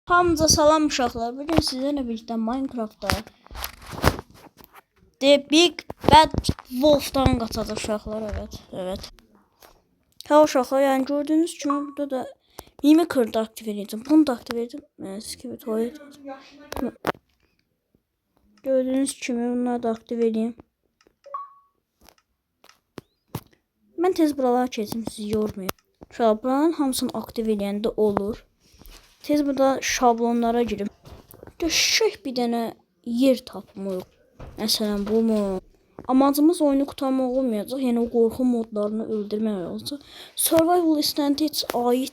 Hamza salam uşaqlar. Bugün sizinle birlikte Minecraft'ta The Big Bad Wolf'tan qaçacağıq uşaqlar. Evet. Ha uşaqlar, yani gördüğünüz kimi burada da Mimicry'ı aktiv edeceğim. Bunu da aktiv edeceğim. Skip tuvalet. Gördüğünüz kimi bunları da aktiv edeyim. Ben tez buralara keçim, sizi yormayayım. Uşaqlar, buranın hamısını aktiv edəndə olur. Tez burada şablonlara girip döşək bir dənə yer tapmırıq. Məsələn bu mu? Amacımız oyunu kurtarmaq olmayacaq. Yəni o qorxu modlarını öldürmək olacaq. Survival istəndə heç aid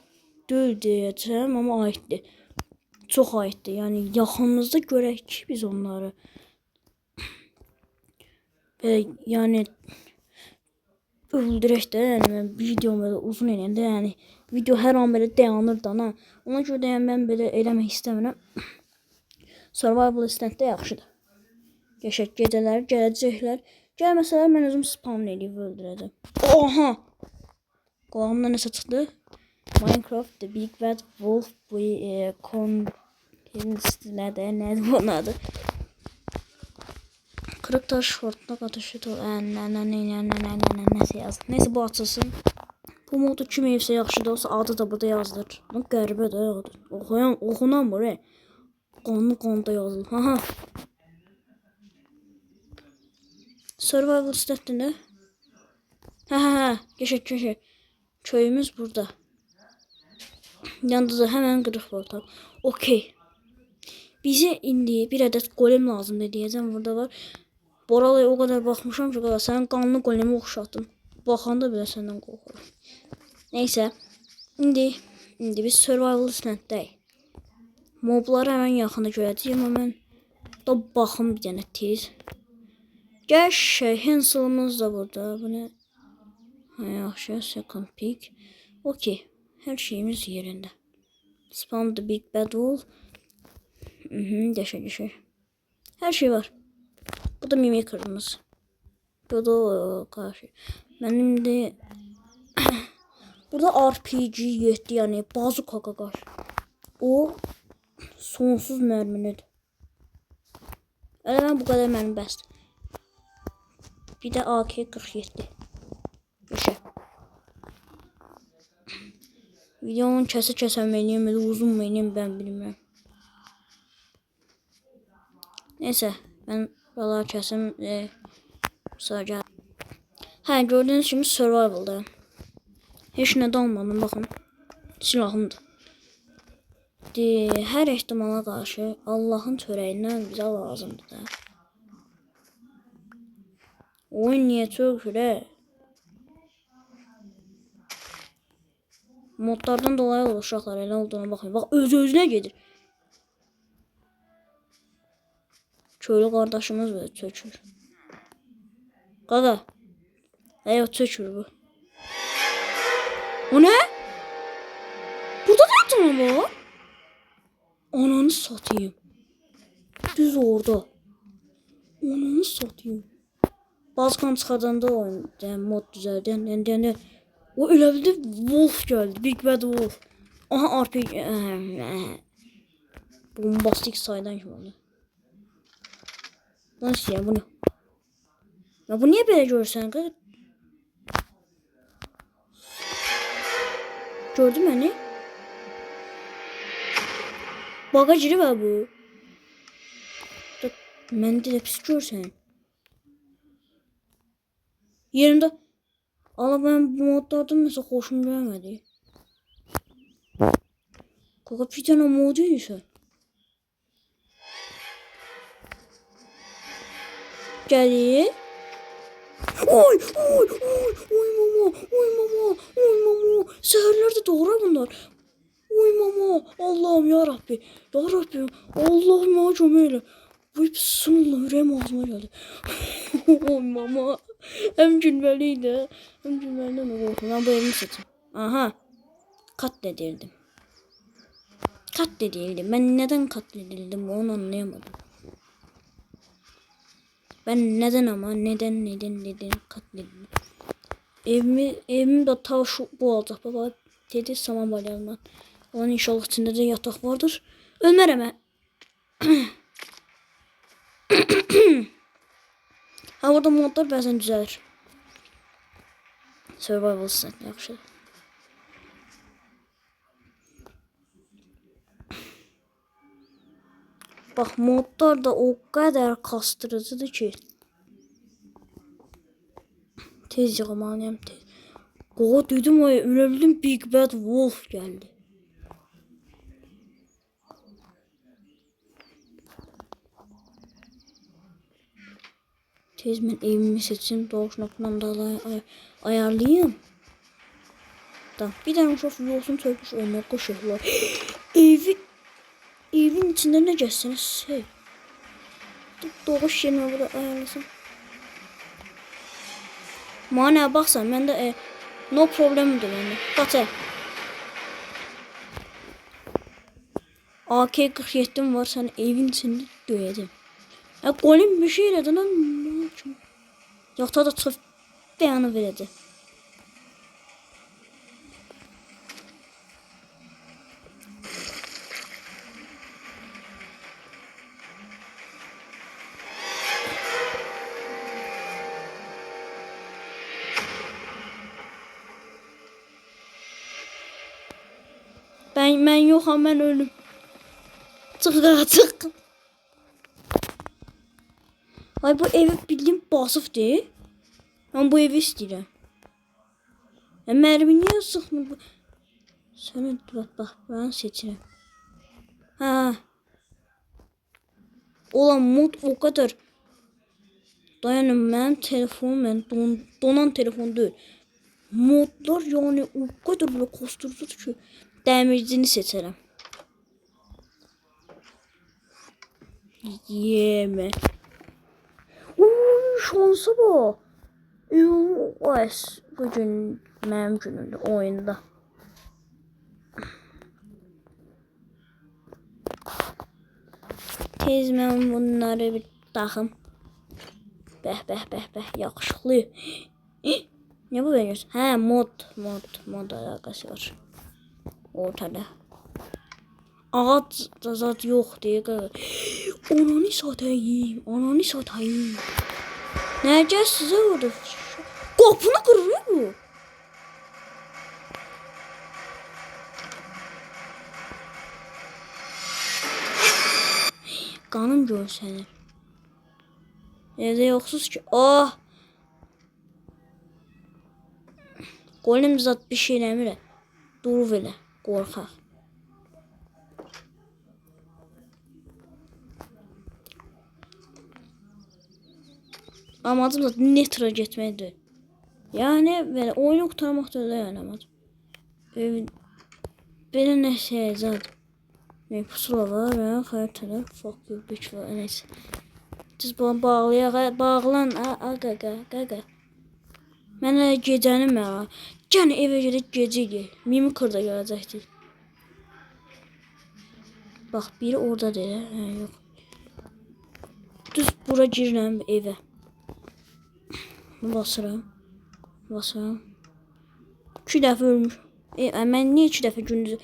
deyil deyəcəm, amma aiddir. Çox aiddir. Yəni yaxınımızda görək ki biz onları. Yəni öldürək də, yəni mən videom belə uzun eləyəndə, yəni video hər an belə dayanır da, ha. Ona görə də yəni mən belə eləmək istəmirəm. Survival istəndə yaxşıdır. Qəşəng gecələri gələcəklər. Gəlməsələr mən özüm spam eləyib öldürəcəm. Oha! Qulağımdan nəsə çıxdı. Minecraft The Big Bad Wolf nədir bunun adı? Kırık taş şortuna qatışı nəsə yazdı. Neyse bu açılsın. Bu modu kim evsə yaxşıdır olsa adı da burada yazılır. Bu qəribə də adı. Oxunamır. Qanlı yazılır. Aha. Survival statında. Ha. Geçək. Köyümüz burada. Yalnız hemen qırıq portal. Okey. Bize indi bir adet golem lazımdır diyeceğim. Burada var. Boralaya o kadar baxmışam ki, sen qanlı golemi oxşatdın. Baxanda belə səndən qorxuram. Neyse. İndi biz survival standdayıq. Mobları hemen yaxında görəcəyəm. Hemen da baxım bir dənə tez. Qəşəng Hansel'ımız da burada. Bu ne? Yaxşı, second pick. Okey. Her şeyimiz yerinde. Spawn the Big Bad Wolf. Geçək. Her şey var. Bu da Mimicry'ımız. Bu da karşı. Benim de burada RPG yetti, yani bazuka kakar. O sonsuz merminidir. Öyle ben bu kadar mermi bəsdir. Bir de AK-47. Yaşa. Videonun kəsə-kəsəməyini, belə uzunmayını ben bilmirəm. Neyse ben buraları kəsim. Sadece. Ha, gördüğünüz gibi survival'da. Hiç ne dalmadım, bakın. Silahımdır. Her ihtimala karşı Allah'ın törəyindən bize lazımdır da. Oyun niye çökür? Modlardan dolayı olur uşaqlar, elə olduğuna baxın. Bax özünə gedir. Köylü qardaşımız böyle çökür. Qaqa. Evet çökür bu. O ne? Burada da yatırma var. Ananı satayım. Düz orada. Ananı satayım. Bazıkan çıxadanda oyun mod düzəldən. O elə bildi Wolf geldi. Big Bad Wolf. Aha RPG. Bombastik saydan kim oldu? Nasıl ya, bu ne? Ya bu niye böyle görürsən? Gördün mü hani? Bagajı var bu. Mən də pis görsən. Yerimdə. Allah, ben bu modlardan mesela hoşum gelmedi. Kaka bir tane modu ise. Geldi. Oy mama. Seherlerde doğru bunlar. Oy mama. Allah'ım ya Rabbi. Allah'ım ya cömeyle. Bu bismillah, yüreğim ağzıma geldi. Oy mama. Hem gülmeliydi. Hem gülmeliydi mi korktum. Ben bu evimi seçim. Aha. Katledildim. Ben neden katledildim onu anlayamadım. Ben neden katledildim. Evimi de ta şu bu olacak baba. Dedi saman balyanından. Onun inşallah içində də yataq vardır. Ölmərəm mən. Ha, burada modlar bəzən düzəlir. Survival set yaxşı. Bax, modlar da o qədər kastırıcıdır ki. Tez yığmalıyam, tez. Qoğa dedim, o ölə bildim, Big Bad Wolf gəldi. Tez mən evimi seçim, doğuşuna falan da ayarlayayım. Tamam, bir dənə uşaq yolsun çökmüş önünə qoşuqlar. Evin içində nə gəzsəniz şey. Doğuş yerine burada ayarlasın. Mənə baxsan, məndə no problemdir məndə. Qaça. AK-47 var, sən evin içində döyəcəm. Golem bir şey elədi lan. Yoxsa da çıxıb bəyanı verəcək. Ben yoxam, mən ölüm. Çıx. Ay, bu evi bildiğim basıf değil. Ben bu evi istəyirəm. Mərmi niyə sıxmır bu? Sənə bax, ben seçirəm. Ha. Olan mod o kadar. Dayanın, mənim telefonum, donan telefon deyil. Modlar yani o kadar böyle kosturucudur ki. Dəmircini seçərəm. Yeme. Şansa bak. Bugün mənim günümdür oyunda. Tez mən bunları bir taxım. Bəh, yaxşıqlı. Ne bu veriyorsun? Ha, mod alakası var. Ortada. Ağaç da zat yok diye. Ananı satayım. Nerede size vurdu? Kapını kırıyor bu. Kanım görsənir. Evde yoksuz ki. Oh. Golem zat bir şey eləmir. Dur belə. Qorxaq. Amacım da netra getməkdir. Yani belə oyunu qurtarmaq da yəni amacım. Belə nə şey zat. Ne pusula var ya, xəritədə fuck you bitch var, neyse. Siz bunu bağlan, qaqa. Mənə gecənim ya. Gene eve gedib gecə Mimikırda gələcəkdik. Bax, biri orada deyil, yox. Düz bura girirəm evə. Basıram. 2 dəfə ölmüş. Mən niyə 2 dəfə gündüz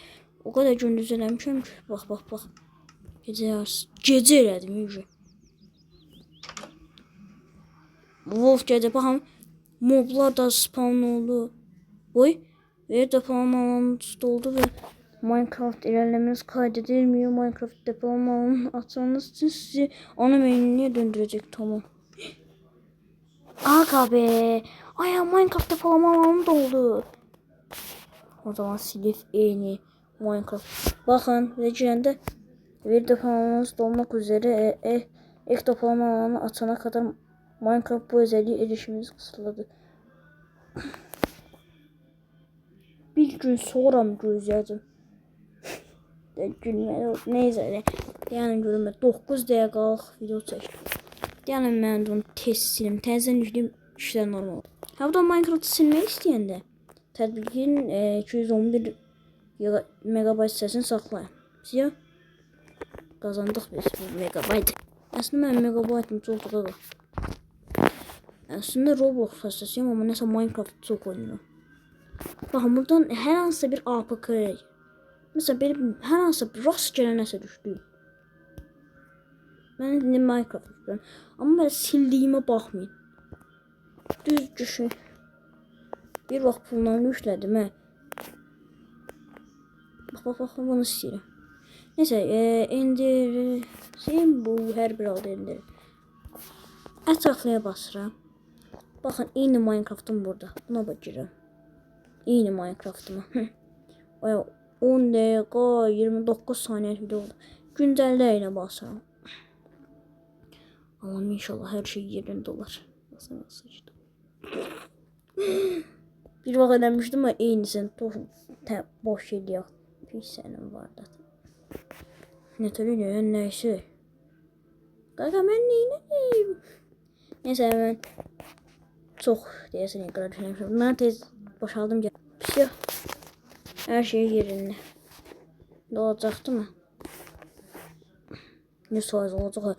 o kadar gündüz eləmişəm ki. Bax. Gecə elədim yüzü. Wolf gecə baxam. Moblar da spawn oldu. Oy. Ve depolama alanı doldu ve Minecraft ilerlemeniz kaydedilmiyor. Minecraft depolama alanını atmanız için sizi ana menüye döndürecek. Tamam. Aga be. Ay, Minecraft depolama alanı doldu. O zaman silif yeni Minecraft. Bakın ve girende bir depolamanız dolmak üzere ek depolama alanı açana kadar Minecraft bu özelliği erişiminiz kısıtladı. Bir gün sonra mı gözləyəcəm? Neyse. Yəni görünmə 9 dəqiqəlik video çəkdim. Yəni mən onu tez silim. Təzədən yükləyim, işlər normal. Ha, bu da Minecraft'ı silmək istəyəndə tətbiqin 211 megabayt səsini saxlayın. Siya qazandıq biz bu megabayt. Əslində mən megabaytım çox da. Aslında Roblox hastasıyım ama nəsə Minecraft çok oynuyorum. Bakın buradan her hansısa bir APK Mesela benim hər hansı bir rast gələn nəsə düşdü. Mən indi Minecraft yapıyorum. Amma belə sildiyimə baxmayın. Düzcə şey. Bir vaxt pulla yüklədim hə. Bax, bunu istəyirəm. Neyse, indir. Bu hər bir halda indir. Ətraflıya basıram. Baxın, eyni Minecraft'ım burada. Buna bakıram. Eyni Minecraft'ıma. Aya 10 dəqiqə 29 saniyə video oldu. Güncəllə ilə basıram. Allah'ım inşallah her şey yerinde olar. Nasıl sıçtım. Bir vaxt eləmişdim ama eynisini boş eləyək. Pis sənin vardı. Ne törüyor neyse. Qaqa mən neynəyim? Neyse mən çox deyəsən iqrar eləmişəm. Mən tez boşaldım. Pis. Her şey yerinde. Ne olacaktı mı? Ne sayız olacak?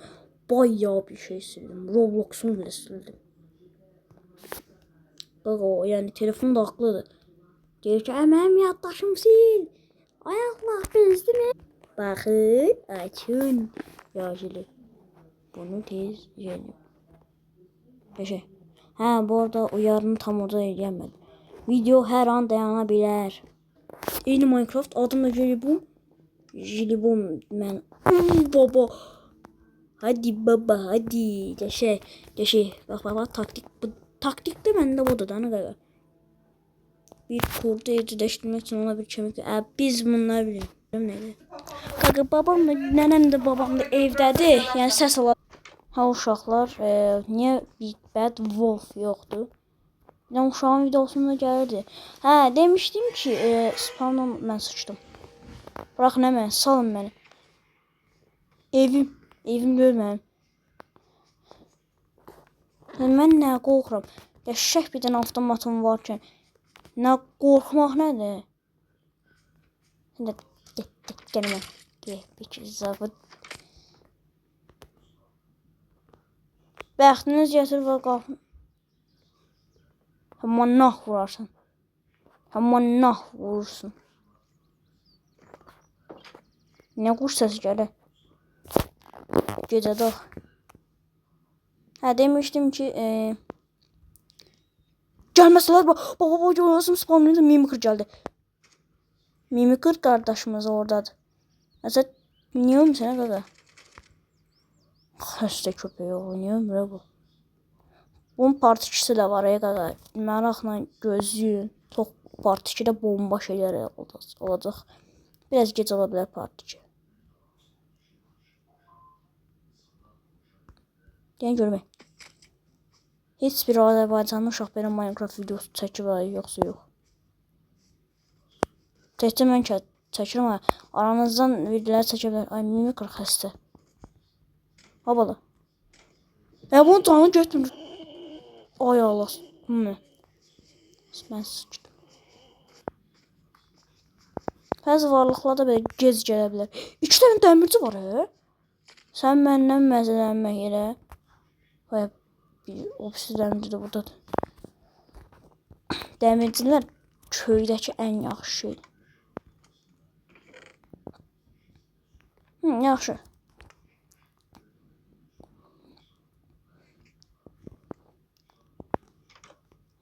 Bayağı bir şey sildim. Roblox'umu bile sildim. Bak o yani telefon da haklıdır. Diyor ki benim yaddaşım sil. Ayaklar bezdi mi? Bakın açın. Yağcılı. Bunu tez yedim. Şey. Ha bu arada uyarını tam orada eləyemedim. Video her an dayanabilir. Yeni Minecraft adımla Jelibom. Jelibom ben. Baba. Hadi baba hadi. Yaşa. Bak taktik. Bu taktik de bende budur da ne kadar. Bir kurdu evcilleştirmek için ona bir kemik. Biz bunları biliyoruz. Neydi? Kanka babam da nenem de babam da evdədir. Yəni səs alır. Ha uşaqlar, niyə Big Bad Wolf yoxdur? Yəni uşağın videosunda gəlirdi. Hə, demişdim ki, spamdan mən sıçdım. Bırak nə mən, salın məni. Evim görməyim. Mən nə qorxuram? Qəşəng bir dənə avtomatım varkən nə qorxmaq nədir? Şimdi gelme. Bir zabıt. Bəxtiniz gətir və qalxın. Amma nah vurarsan. Amma nah vurursun. Nə quş səsi gəlir? Gecədə. Hə demişdim ki, gəlməsələr baba görürsün spamlayınca Mimikır gəldi. Mimikır qardaşımız oradadır. Nəsə niyə sənə qaqa? Xəstə köpək oynayır bu. Bunun part 2'si də var qaqa. Maraqla gözləyin. Çox part 2'də bomba şeylər olacaq. Biraz gec ola bilər part 2. Gəlin görmək. Heç bir Azərbaycanlı uşaq belə Minecraft videosu çəkib yoxsa yox. Təkcə mən çəkirəm ama aranızdan videolar çəkə bilər. Ay Mimikır xəstə. Babalı. Bunun canını götürür. Ay Allah. Ben sıçdım. Bəzi varlıqlarda belə gec gələ bilər. 2 tane dəmirci var Sən məndən məzələnmək elə. Vay bir obsiz dəmirci də buradadır. Dəmircilər köydəki ən yaxşı şey. Yaxşı.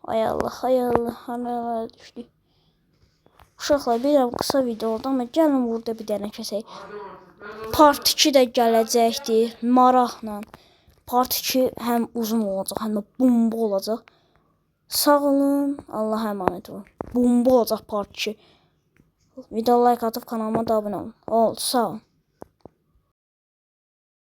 Ay Allah, hanalara düşdük. Uşaqlar, bilirəm qısa video oldu, amma gəlin burada bir dənə kəsək. Part 2 də gələcəkdir, maraqla. Part 2 həm uzun olacaq, həm də bomba olacaq. Sağ olun, Allah'a emanet olun. Bomba olacaq part 2. Video like atıp kanalıma da abunə olun. Sağ olun.